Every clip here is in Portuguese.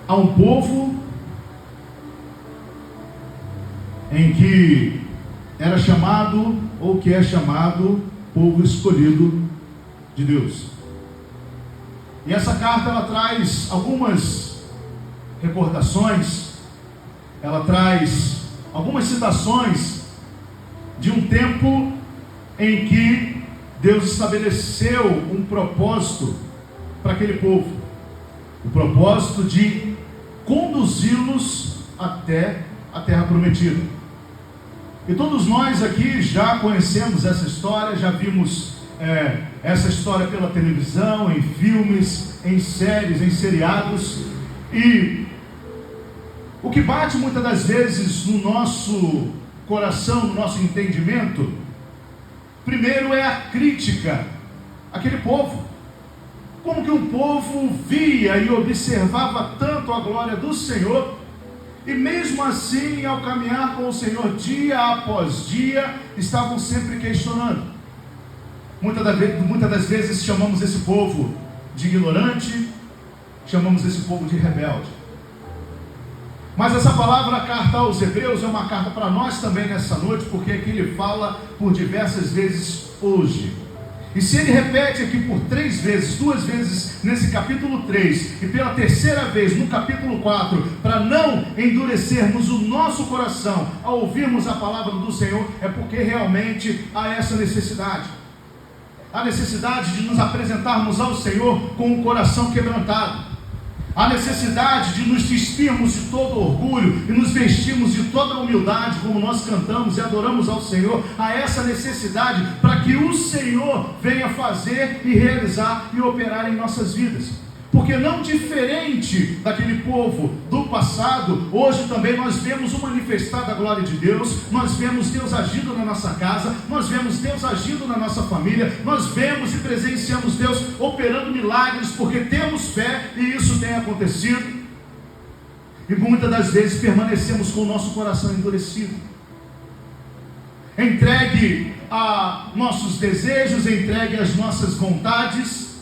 a um povo em que era chamado, ou que é chamado, povo escolhido de Deus. E essa carta, ela traz algumas recordações, ela traz algumas citações de um tempo em que Deus estabeleceu um propósito para aquele povo, o propósito de conduzi-los até a terra prometida. E todos nós aqui já conhecemos essa história, já vimos essa história pela televisão, em filmes, em séries, em seriados. E o que bate muitas das vezes no nosso coração, no nosso entendimento, primeiro é a crítica àquele povo. Como que um povo via e observava tanto a glória do Senhor, e mesmo assim, ao caminhar com o Senhor dia após dia, estavam sempre questionando. Muitas das vezes chamamos esse povo de ignorante, chamamos esse povo de rebelde. Mas essa palavra, a carta aos Hebreus, é uma carta para nós também nessa noite, porque aqui ele fala por diversas vezes hoje. E se ele repete aqui por 3 vezes, 2 vezes nesse capítulo 3, e pela terceira vez no capítulo 4, para não endurecermos o nosso coração ao ouvirmos a palavra do Senhor, é porque realmente há essa necessidade. A necessidade de nos apresentarmos ao Senhor com o coração quebrantado. A necessidade de nos despirmos de todo orgulho e nos vestirmos de toda humildade, como nós cantamos e adoramos ao Senhor. Há essa necessidade para que o Senhor venha fazer e realizar e operar em nossas vidas. Porque não diferente daquele povo do passado, hoje também nós vemos o manifestar da glória de Deus, nós vemos Deus agindo na nossa casa, nós vemos Deus agindo na nossa família, nós vemos e presenciamos Deus operando milagres, porque temos fé e isso tem acontecido. E muitas das vezes permanecemos com o nosso coração endurecido, entregue a nossos desejos, entregue às nossas vontades.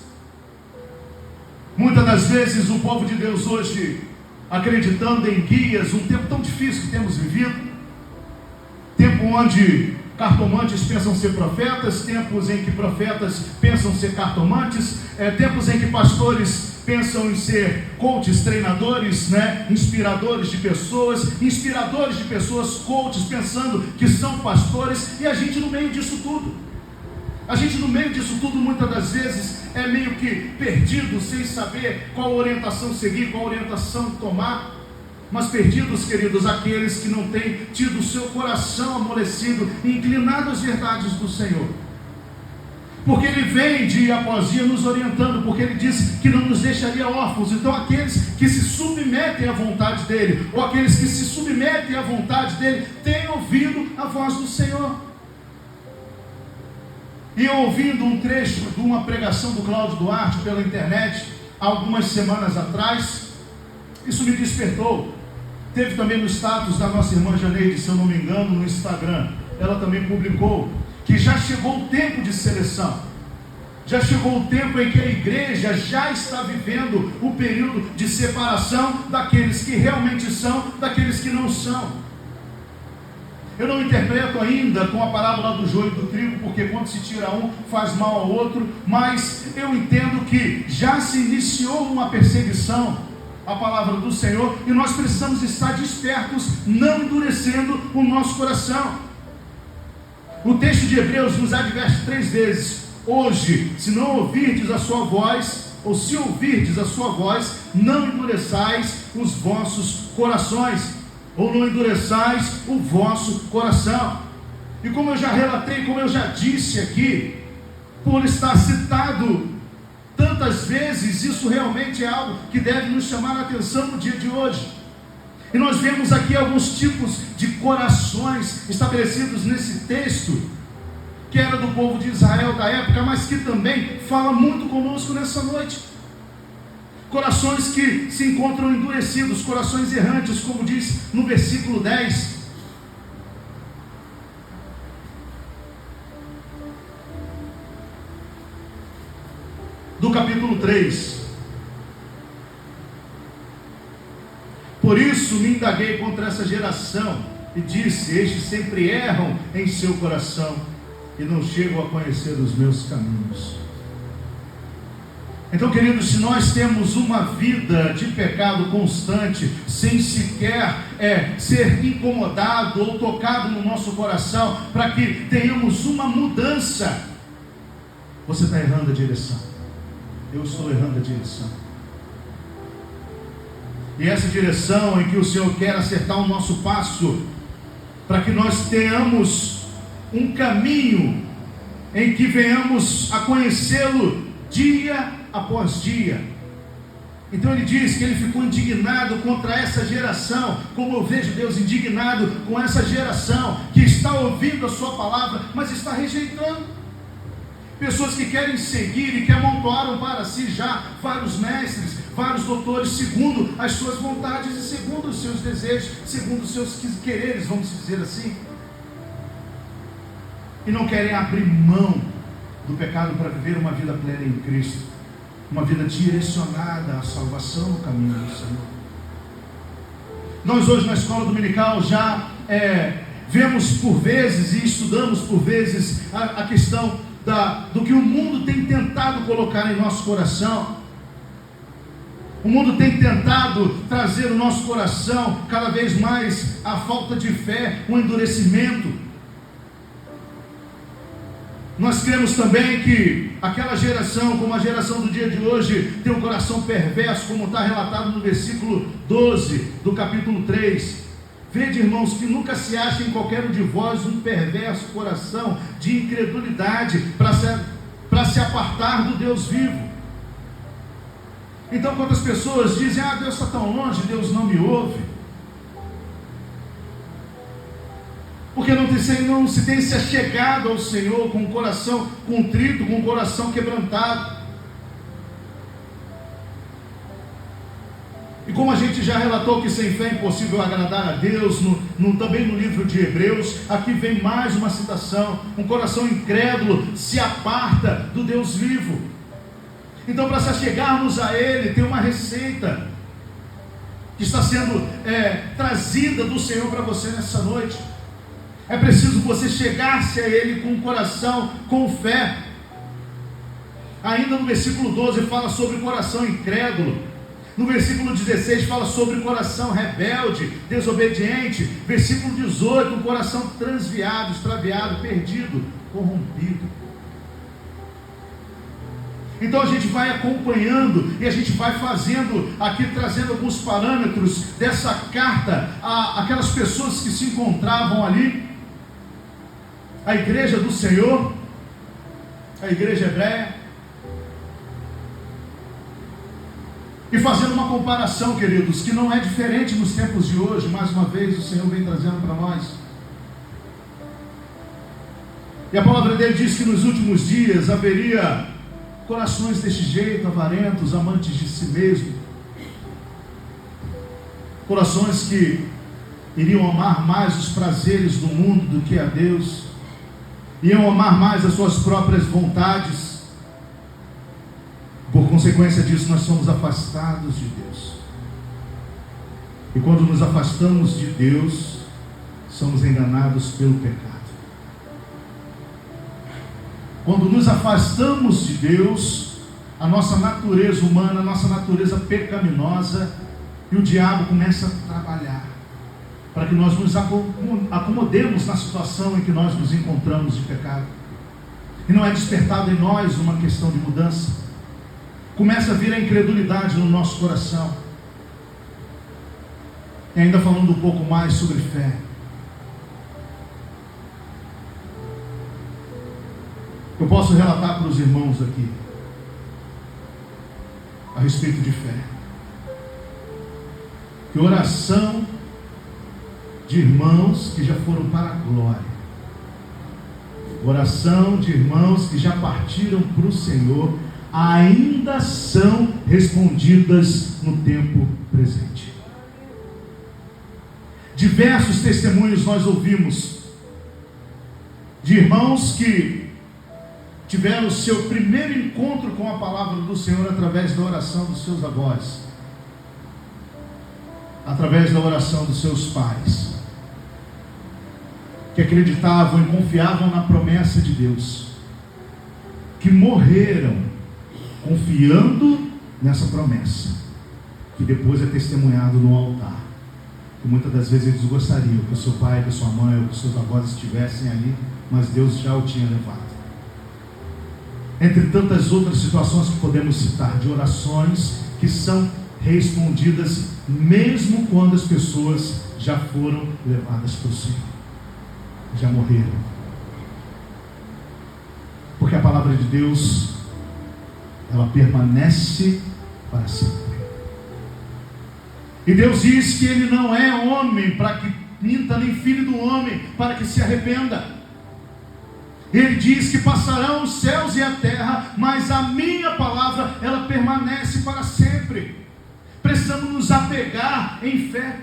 Muitas das vezes o povo de Deus hoje, acreditando em guias, um tempo tão difícil que temos vivido, tempo onde cartomantes pensam ser profetas, tempos em que profetas pensam ser cartomantes, tempos em que pastores pensam em ser coaches, treinadores, inspiradores de pessoas, coaches, pensando que são pastores, e a gente no meio disso tudo. A gente no meio disso tudo muitas das vezes é meio que perdido, sem saber qual orientação seguir, qual orientação tomar. Mas perdidos, queridos, aqueles que não têm tido o seu coração amolecido, inclinado às verdades do Senhor. Porque Ele vem dia após dia nos orientando, porque Ele disse que não nos deixaria órfãos. Então aqueles que se submetem à vontade dEle, ou aqueles que se submetem à vontade dEle, têm ouvido a voz do Senhor. E eu ouvindo um trecho de uma pregação do Cláudio Duarte pela internet, há algumas semanas atrás, isso me despertou. Teve também no status da nossa irmã Janeide, se eu não me engano, no Instagram, ela também publicou, que já chegou o tempo de seleção, já chegou o tempo em que a igreja já está vivendo o período de separação daqueles que realmente são, daqueles que não são. Eu não interpreto ainda com a parábola do joio e do trigo, porque quando se tira um, faz mal ao outro, mas eu entendo que já se iniciou uma perseguição à palavra do Senhor, e nós precisamos estar despertos, não endurecendo o nosso coração. O texto de Hebreus nos adverte 3 vezes: hoje, se não ouvirdes a sua voz, ou se ouvirdes a sua voz, não endureçais os vossos corações, ou não endureçais o vosso coração. E como eu já relatei, como eu já disse aqui, por estar citado tantas vezes, isso realmente é algo que deve nos chamar a atenção no dia de hoje. E nós vemos aqui alguns tipos de corações estabelecidos nesse texto, que era do povo de Israel da época, mas que também fala muito conosco nessa noite. Corações que se encontram endurecidos, corações errantes, como diz no versículo 10. Do capítulo 3. Por isso me indaguei contra essa geração e disse: estes sempre erram em seu coração e não chegam a conhecer os meus caminhos. Então, queridos, se nós temos uma vida de pecado constante, sem sequer ser incomodado ou tocado no nosso coração, para que tenhamos uma mudança, você está errando a direção. Eu estou errando a direção. E essa direção em que o Senhor quer acertar o nosso passo, para que nós tenhamos um caminho em que venhamos a conhecê-lo dia após dia. Então ele diz que ele ficou indignado contra essa geração, como eu vejo Deus indignado com essa geração que está ouvindo a sua palavra, mas está rejeitando. Pessoas que querem seguir e que amontoaram para si já vários mestres, vários doutores, segundo as suas vontades e segundo os seus desejos, segundo os seus quereres, vamos dizer assim. E não querem abrir mão do pecado para viver uma vida plena em Cristo, uma vida direcionada à salvação no caminho do Senhor. Nós hoje na escola dominical já vemos por vezes e estudamos por vezes a questão do que o mundo tem tentado colocar em nosso coração. O mundo tem tentado trazer no nosso coração cada vez mais a falta de fé, o endurecimento. Nós cremos também que aquela geração, como a geração do dia de hoje, tem um coração perverso, como está relatado no versículo 12 do capítulo 3. Vede, irmãos, que nunca se acha em qualquer um de vós um perverso coração de incredulidade para se apartar do Deus vivo. Então, quando as pessoas dizem: Deus está tão longe, Deus não me ouve, porque não se tem se achegado ao Senhor com o coração contrito, com o coração quebrantado. E como a gente já relatou que sem fé é impossível agradar a Deus, também no livro de Hebreus, aqui vem mais uma citação: um coração incrédulo se aparta do Deus vivo. Então, para se achegarmos a Ele, tem uma receita que está sendo trazida do Senhor para você nessa noite. É preciso você chegar-se a Ele com o coração, com fé. Ainda no versículo 12 fala sobre o coração incrédulo. No versículo 16 fala sobre o coração rebelde, desobediente. Versículo 18, um coração transviado, extraviado, perdido, corrompido. Então a gente vai acompanhando e a gente vai fazendo aqui, trazendo alguns parâmetros dessa carta àquelas pessoas que se encontravam ali, a igreja do Senhor, a igreja hebreia, e fazendo uma comparação, queridos, que não é diferente nos tempos de hoje. Mais uma vez o Senhor vem trazendo para nós, e a palavra dele diz que nos últimos dias haveria corações deste jeito, avarentos, amantes de si mesmo, corações que iriam amar mais os prazeres do mundo do que a Deus, iam amar mais as suas próprias vontades. Por consequência disso, nós somos afastados de Deus, e quando nos afastamos de Deus, somos enganados pelo pecado. Quando nos afastamos de Deus, a nossa natureza humana, a nossa natureza pecaminosa, e o diabo começa a trabalhar para que nós nos acomodemos na situação em que nós nos encontramos de pecado, e não é despertado em nós uma questão de mudança. Começa a vir a incredulidade no nosso coração. E ainda falando um pouco mais sobre fé, eu posso relatar para os irmãos aqui a respeito de fé, que oração de irmãos que já foram para a glória, oração de irmãos que já partiram para o Senhor, ainda são respondidas no tempo presente. Diversos testemunhos nós ouvimos de irmãos que tiveram o seu primeiro encontro com a palavra do Senhor através da oração dos seus avós, através da oração dos seus pais, que acreditavam e confiavam na promessa de Deus, que morreram confiando nessa promessa, que depois é testemunhado no altar. E muitas das vezes eles gostariam que o seu pai, que a sua mãe ou que os seus avós estivessem ali, mas Deus já o tinha levado. Entre tantas outras situações que podemos citar, de orações que são respondidas mesmo quando as pessoas já foram levadas para o Senhor, já morreram. Porque a palavra de Deus, ela permanece para sempre. E Deus diz que Ele não é homem para que minta, nem filho do homem para que se arrependa. Ele diz que passarão os céus e a terra, mas a minha palavra, ela permanece para sempre. Precisamos nos apegar em fé.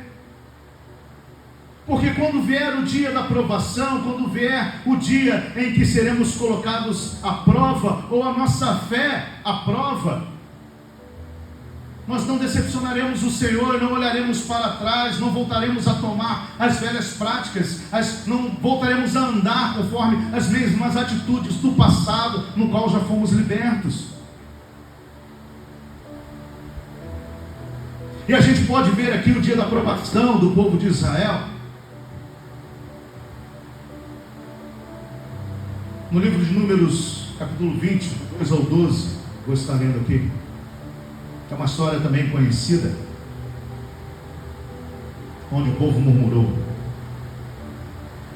Porque quando vier o dia da provação, quando vier o dia em que seremos colocados à prova, ou a nossa fé à prova, nós não decepcionaremos o Senhor, não olharemos para trás, não voltaremos a tomar as velhas práticas, não voltaremos a andar conforme as mesmas atitudes do passado, no qual já fomos libertos. E a gente pode ver aqui o dia da aprovação do povo de Israel, no livro de Números, capítulo 20, 2 ao 12, vou estar lendo aqui. É uma história também conhecida, onde o povo murmurou.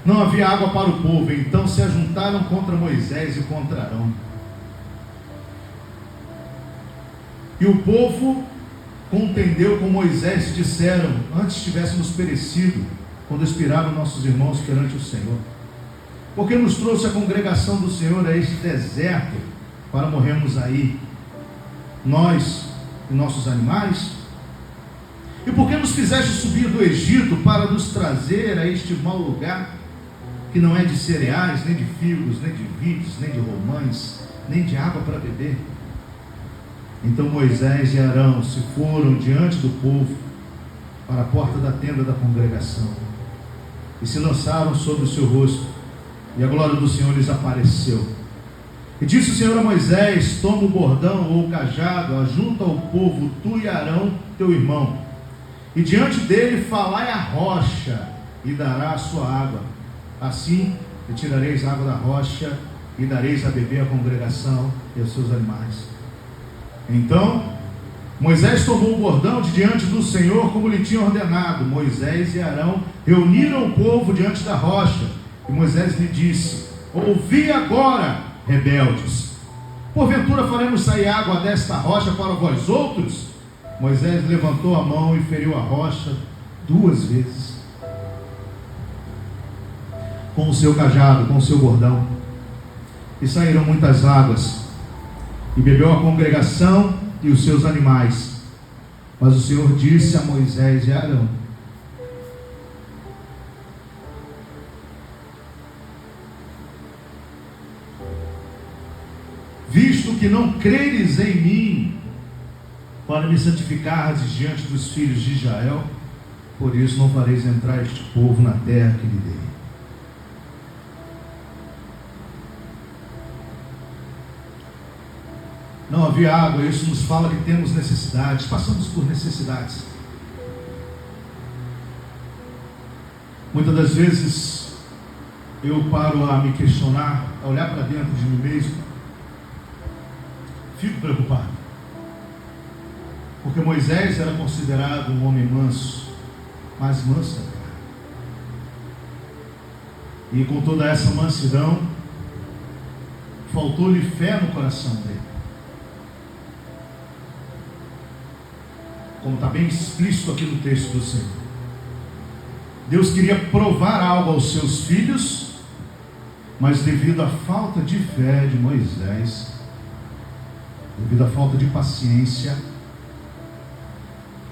Não havia água para o povo, então se ajuntaram contra Moisés e contra Arão. E o povo contendeu com Moisés e disseram: antes tivéssemos perecido, quando expiraram nossos irmãos perante o Senhor. Porque nos trouxe a congregação do Senhor a este deserto, para morrermos aí, nós e nossos animais? E por que nos fizeste subir do Egito para nos trazer a este mau lugar, que não é de cereais, nem de figos, nem de vides, nem de romães, nem de água para beber? Então Moisés e Arão se foram diante do povo para a porta da tenda da congregação, e se lançaram sobre o seu rosto, e a glória do Senhor lhes apareceu. E disse o Senhor a Moisés: toma o bordão ou o cajado, ajunta ao povo, tu e Arão, teu irmão, e diante dele falai a rocha, e dará a sua água. Assim retirareis a água da rocha, e dareis a beber à congregação e aos seus animais. Então Moisés tomou o bordão de diante do Senhor, como lhe tinha ordenado. Moisés e Arão reuniram o povo diante da rocha, e Moisés lhe disse: ouvi agora, rebeldes, porventura faremos sair água desta rocha para vós outros? Moisés levantou a mão e feriu a rocha 2 vezes com o seu cajado, com o seu bordão, e saíram muitas águas, e bebeu a congregação e os seus animais. Mas o Senhor disse a Moisés e a Arão: visto que não creres em mim, para me santificardes diante dos filhos de Israel, por isso não fareis entrar este povo na terra que lhe dei. Não havia água, isso nos fala que temos necessidades, passamos por necessidades. Muitas das vezes eu paro a me questionar, a olhar para dentro de mim mesmo, fico preocupado, porque Moisés era considerado um homem manso, mais manso da terra, e com toda essa mansidão faltou-lhe fé no coração dele, como está bem explícito aqui no texto do Senhor. Deus queria provar algo aos seus filhos, mas devido à falta de fé de Moisés, devido à falta de paciência,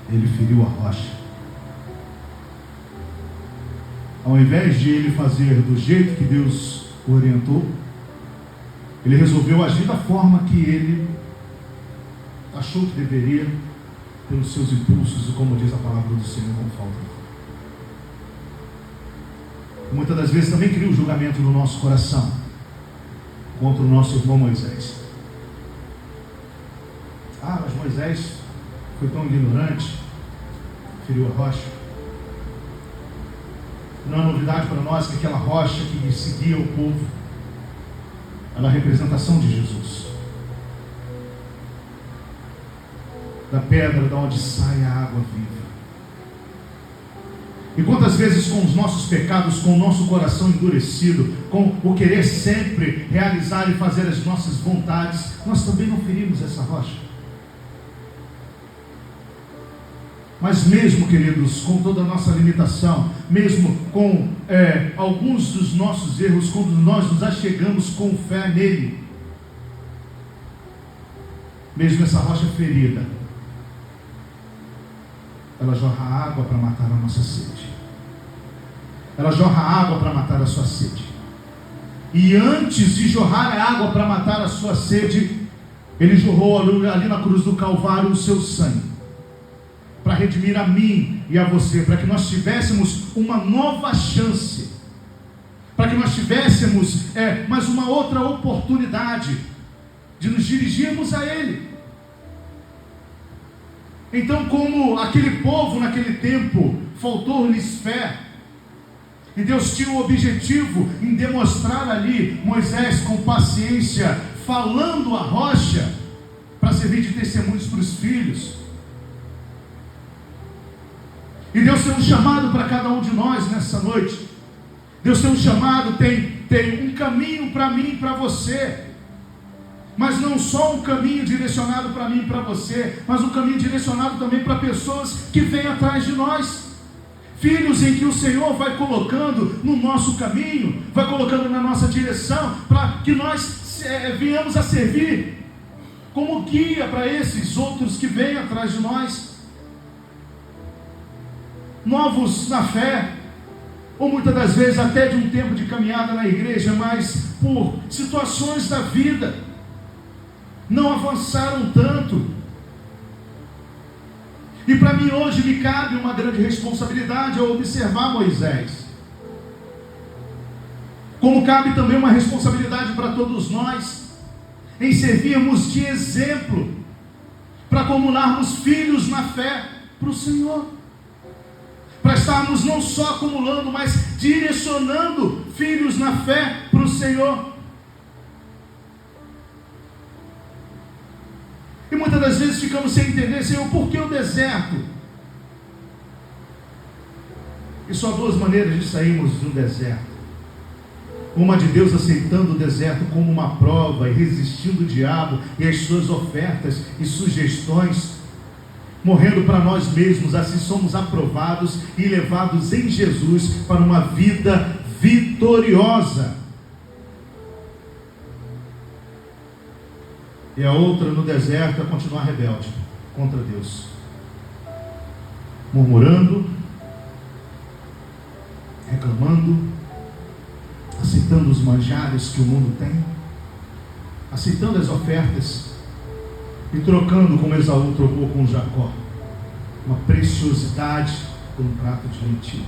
ele feriu a rocha. Ao invés de ele fazer do jeito que Deus o orientou, ele resolveu agir da forma que ele achou que deveria, pelos seus impulsos, e como diz a palavra do Senhor, não falta. Muitas das vezes também cria um julgamento no nosso coração contra o nosso irmão Moisés. Mas Moisés foi tão ignorante, feriu a rocha. Não é novidade para nós que aquela rocha que seguia o povo era a representação de Jesus. Da pedra de onde sai a água viva. E quantas vezes com os nossos pecados, com o nosso coração endurecido, com o querer sempre realizar e fazer as nossas vontades, nós também não ferimos essa rocha. Mas mesmo, queridos, com toda a nossa limitação, mesmo com alguns dos nossos erros, quando nós nos achegamos com fé nele, mesmo essa rocha ferida, ela jorra água para matar a nossa sede. Ela jorra água para matar a sua sede. E antes de jorrar a água para matar a sua sede, ele jorrou ali na cruz do Calvário o seu sangue, para redimir a mim e a você, para que nós tivéssemos uma nova chance, para que nós tivéssemos mais uma outra oportunidade de nos dirigirmos a Ele. Então, como aquele povo naquele tempo faltou-lhes fé, e Deus tinha o objetivo em demonstrar ali Moisés com paciência, falando a rocha, para servir de testemunhos para os filhos. E Deus tem um chamado para cada um de nós nessa noite. Deus tem um chamado, tem um caminho para mim e para você. Mas não só um caminho direcionado para mim e para você, mas um caminho direcionado também para pessoas que vêm atrás de nós. Filhos em que o Senhor vai colocando no nosso caminho, vai colocando na nossa direção, para que nós venhamos a servir como guia para esses outros que vêm atrás de nós. Novos na fé, ou muitas das vezes até de um tempo de caminhada na igreja, mas por situações da vida, não avançaram tanto. E para mim hoje me cabe uma grande responsabilidade ao observar Moisés, como cabe também uma responsabilidade para todos nós, em servirmos de exemplo, para acumularmos filhos na fé para o Senhor, para estarmos não só acumulando, mas direcionando filhos na fé para o Senhor. E muitas das vezes ficamos sem entender, Senhor, por que o deserto? E só há duas maneiras de sairmos de um deserto. Uma de Deus aceitando o deserto como uma prova e resistindo o diabo e as suas ofertas e sugestões, morrendo para nós mesmos, assim somos aprovados e levados em Jesus para uma vida vitoriosa. E a outra no deserto é continuar rebelde contra Deus, murmurando, reclamando, aceitando os manjares que o mundo tem, aceitando as ofertas e trocando, como Esaú trocou com Jacó, uma preciosidade por um prato de lentilha.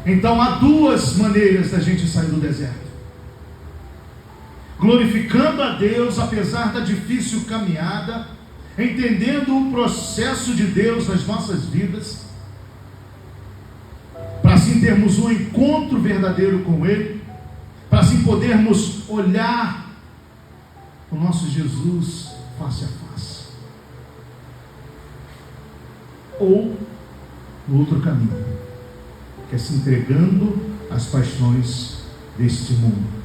Então há duas maneiras da gente sair do deserto: glorificando a Deus apesar da difícil caminhada, entendendo o processo de Deus nas nossas vidas, para assim termos um encontro verdadeiro com Ele, para assim podermos olhar o nosso Jesus face a face. Ou no outro caminho, que é se entregando às paixões deste mundo.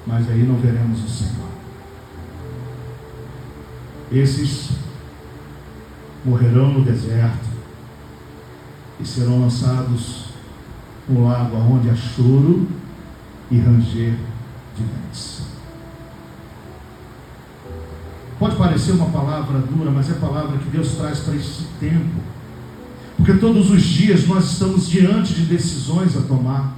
Mas aí não veremos o Senhor. Esses morrerão no deserto e serão lançados no lago onde há choro e ranger de dentes. Pode parecer uma palavra dura, mas é a palavra que Deus traz para este tempo, porque todos os dias nós estamos diante de decisões a tomar.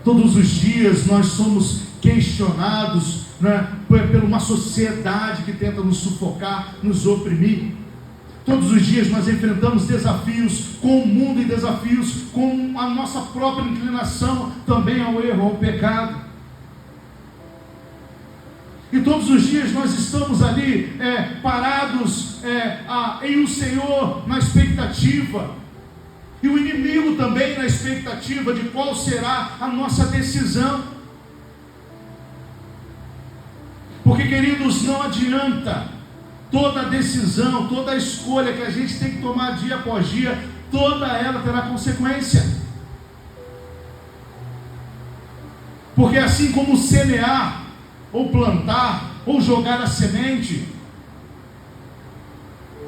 Todos os dias nós somos questionados né, por uma sociedade que tenta nos sufocar, nos oprimir. Todos os dias nós enfrentamos desafios com o mundo e desafios com a nossa própria inclinação também ao erro, ao pecado. E todos os dias nós estamos ali parados em o Senhor, na expectativa. E o inimigo também na expectativa de qual será a nossa decisão. Porque, queridos, não adianta. Toda decisão, toda escolha que a gente tem que tomar dia após dia, toda ela terá consequência. Porque assim como semear, ou plantar, ou jogar a semente,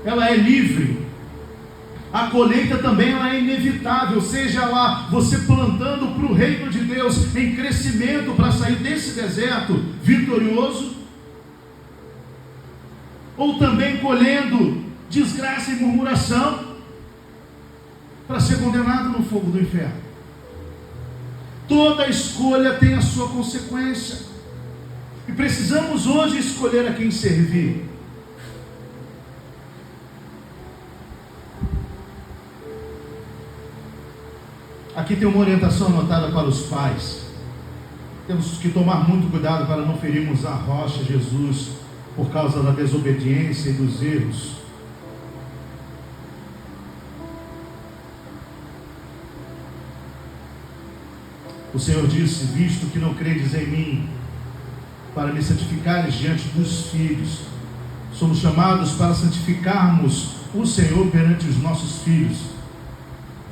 ela é livre, a colheita também ela é inevitável, seja lá você plantando para o reino de Deus, em crescimento para sair desse deserto vitorioso, ou também colhendo desgraça e murmuração, para ser condenado no fogo do inferno. Toda escolha tem a sua consequência, e precisamos hoje escolher a quem servir. Aqui tem uma orientação anotada para os pais. Temos que tomar muito cuidado para não ferirmos a rocha, Jesus, por causa da desobediência e dos erros. O Senhor disse: visto que não credes em mim, para me santificares diante dos filhos, somos chamados para santificarmos o Senhor perante os nossos filhos.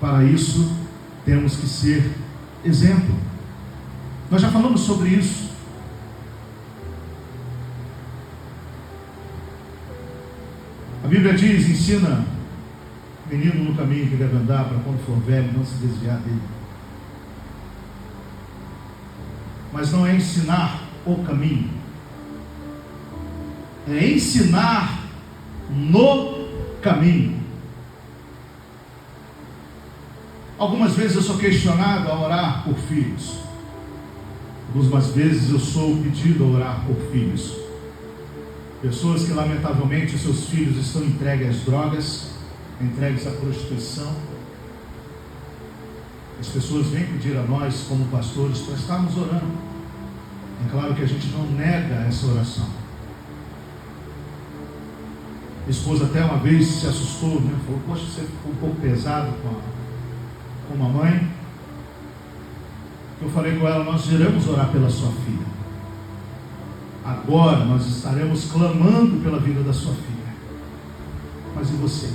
Para isso, temos que ser exemplo. Nós já falamos sobre isso. A Bíblia diz, ensina o menino no caminho que deve andar, para quando for velho não se desviar dele. Mas não é ensinar o caminho, é ensinar no caminho. Algumas vezes eu sou questionado a orar por filhos, algumas vezes eu sou pedido a orar por filhos. Pessoas que lamentavelmente os seus filhos estão entregues às drogas, entregues à prostituição. As pessoas vêm pedir a nós, como pastores, para estarmos orando. É claro que a gente não nega essa oração. A esposa até uma vez se assustou, né? Falou: poxa, você ficou um pouco pesado com a mamãe. Eu falei com ela: nós iremos orar pela sua filha. Agora nós estaremos clamando pela vida da sua filha. Mas e você?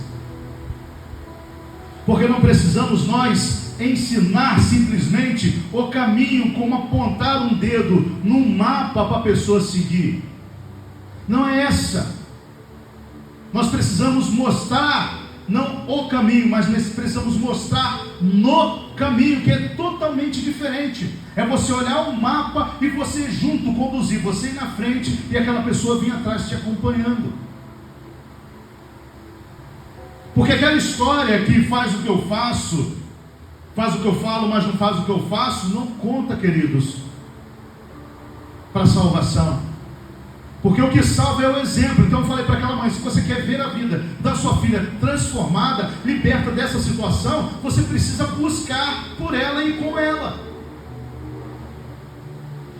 Porque não precisamos nós ensinar simplesmente o caminho, como apontar um dedo num mapa para a pessoa seguir. Não é essa. Nós precisamos mostrar, não o caminho, mas precisamos mostrar no caminho, que é totalmente diferente. É você olhar o mapa e você junto conduzir, você ir na frente e aquela pessoa vir atrás te acompanhando. Porque aquela história que faz o que eu faço, faz o que eu falo, mas não faz o que eu faço, não conta, queridos, para salvação. Porque o que salva é o exemplo. Então eu falei para aquela mãe: se você quer ver a vida da sua filha transformada, liberta dessa situação, você precisa buscar por ela e com ela.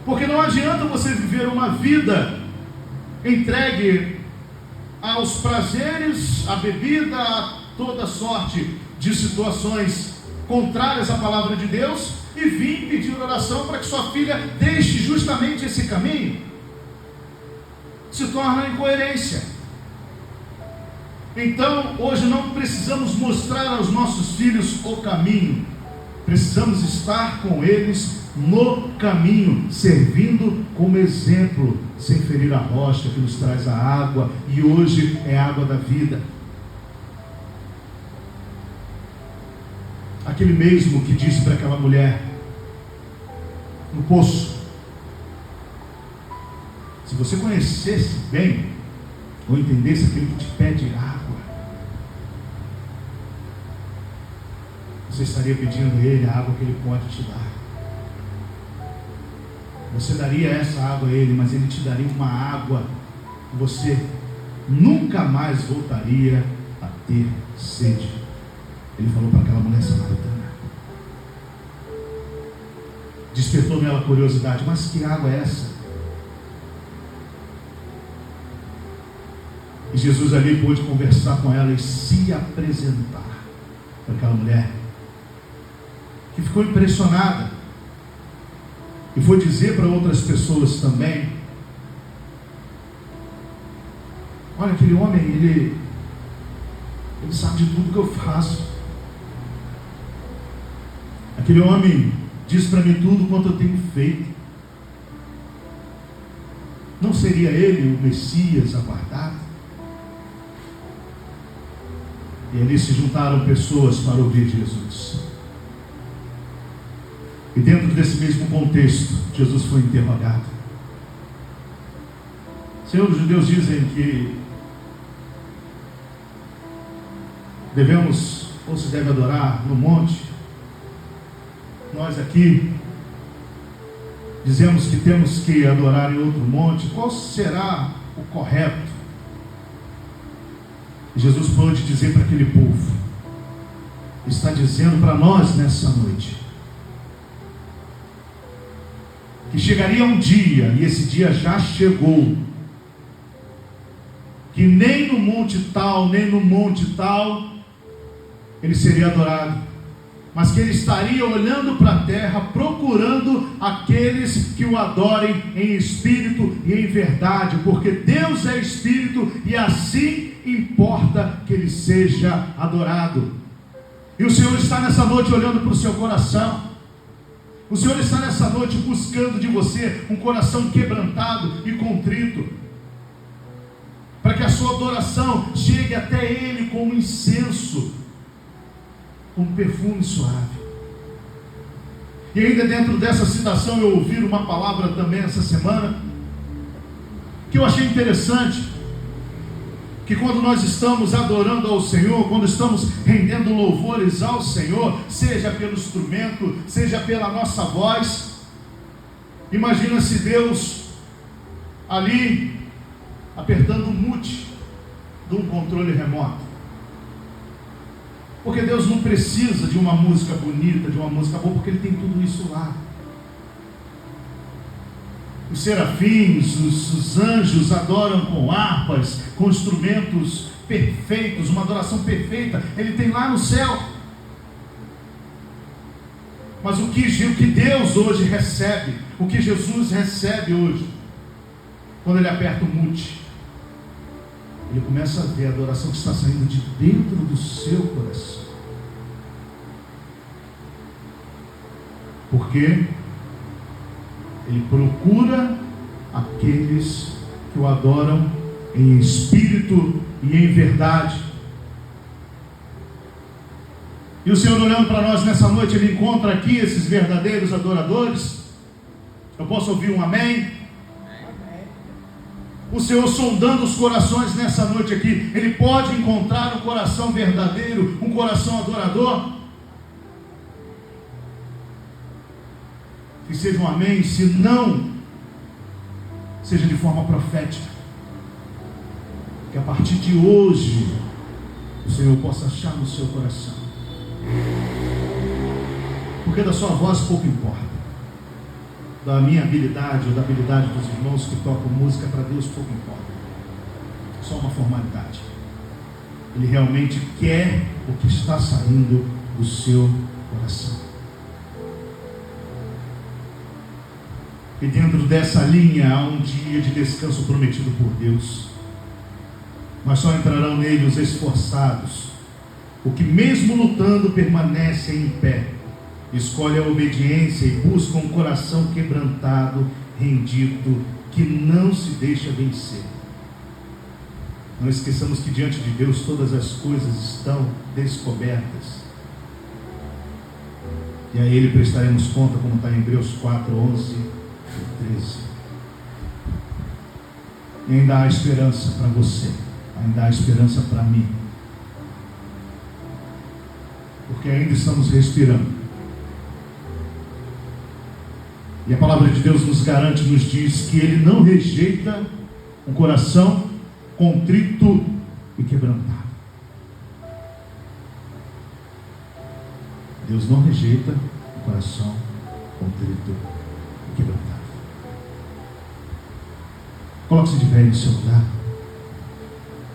Porque não adianta você viver uma vida entregue aos prazeres, à bebida, a toda sorte de situações contrárias à palavra de Deus, e vir pedir oração para que sua filha deixe justamente esse caminho. Se torna incoerência. Então, hoje não precisamos mostrar aos nossos filhos o caminho, precisamos estar com eles no caminho, servindo como exemplo, sem ferir a rocha que nos traz a água, e hoje é a água da vida. Aquele mesmo que disse para aquela mulher no poço: se você conhecesse bem, ou entendesse aquele que te pede água, você estaria pedindo a ele a água que ele pode te dar. Você daria essa água a ele, mas ele te daria uma água que você nunca mais voltaria a ter sede. Ele falou para aquela mulher samaritana. Despertou nela curiosidade, mas que água é essa? E Jesus ali pôde conversar com ela e se apresentar para aquela mulher, que ficou impressionada e foi dizer para outras pessoas também: olha, aquele homem, ele sabe de tudo que eu faço. Aquele homem diz para mim tudo quanto eu tenho feito. Não seria ele o Messias aguardado? E ali se juntaram pessoas para ouvir Jesus. E dentro desse mesmo contexto, Jesus foi interrogado. Senhor, os judeus dizem que devemos, ou se deve adorar no monte. Nós aqui dizemos que temos que adorar em outro monte. Qual será o correto? Jesus pôde dizer para aquele povo, está dizendo para nós nessa noite, que chegaria um dia, e esse dia já chegou, que nem no monte tal, nem no monte tal, ele seria adorado, mas que ele estaria olhando para a terra, procurando aqueles que o adorem em espírito e em verdade, porque Deus é espírito e assim importa que ele seja adorado. E o Senhor está nessa noite olhando para o seu coração. O Senhor está nessa noite buscando de você um coração quebrantado e contrito, para que a sua adoração chegue até Ele como incenso, como perfume suave. E ainda dentro dessa citação eu ouvi uma palavra também essa semana, que eu achei interessante, que quando nós estamos adorando ao Senhor, quando estamos rendendo louvores ao Senhor, seja pelo instrumento, seja pela nossa voz, imagina se Deus ali apertando o mute de um controle remoto. Porque Deus não precisa de uma música bonita, de uma música boa, porque Ele tem tudo isso lá. Os serafins, os anjos adoram com harpas, com instrumentos perfeitos, uma adoração perfeita, Ele tem lá no céu. Mas o que Deus hoje recebe, o que Jesus recebe hoje, quando Ele aperta o mute, Ele começa a ver a adoração que está saindo de dentro do seu coração. Porque Ele procura aqueles que o adoram em espírito e em verdade. E o Senhor, olhando para nós nessa noite, Ele encontra aqui esses verdadeiros adoradores. Eu posso ouvir um amém? O Senhor sondando os corações nessa noite aqui, Ele pode encontrar um coração verdadeiro, um coração adorador. Que seja um amém, se não, seja de forma profética, que a partir de hoje o Senhor possa achar no seu coração, porque da sua voz pouco importa, da minha habilidade ou da habilidade dos irmãos que tocam música, para Deus pouco importa, só uma formalidade. Ele realmente quer o que está saindo do seu coração. E dentro dessa linha há um dia de descanso prometido por Deus, mas só entrarão nele os esforçados, o que mesmo lutando permanece em pé, escolhe a obediência e busca um coração quebrantado, rendido, que não se deixa vencer. Não esqueçamos que diante de Deus todas as coisas estão descobertas, e a Ele prestaremos conta, como está em Hebreus 4, 11 13. E ainda há esperança para você, ainda há esperança para mim, porque ainda estamos respirando, E a palavra de Deus nos garante, nos diz que Ele não rejeita um coração contrito e quebrantado. Deus não rejeita um coração contrito e quebrantado. Coloque-se de pé no seu lugar.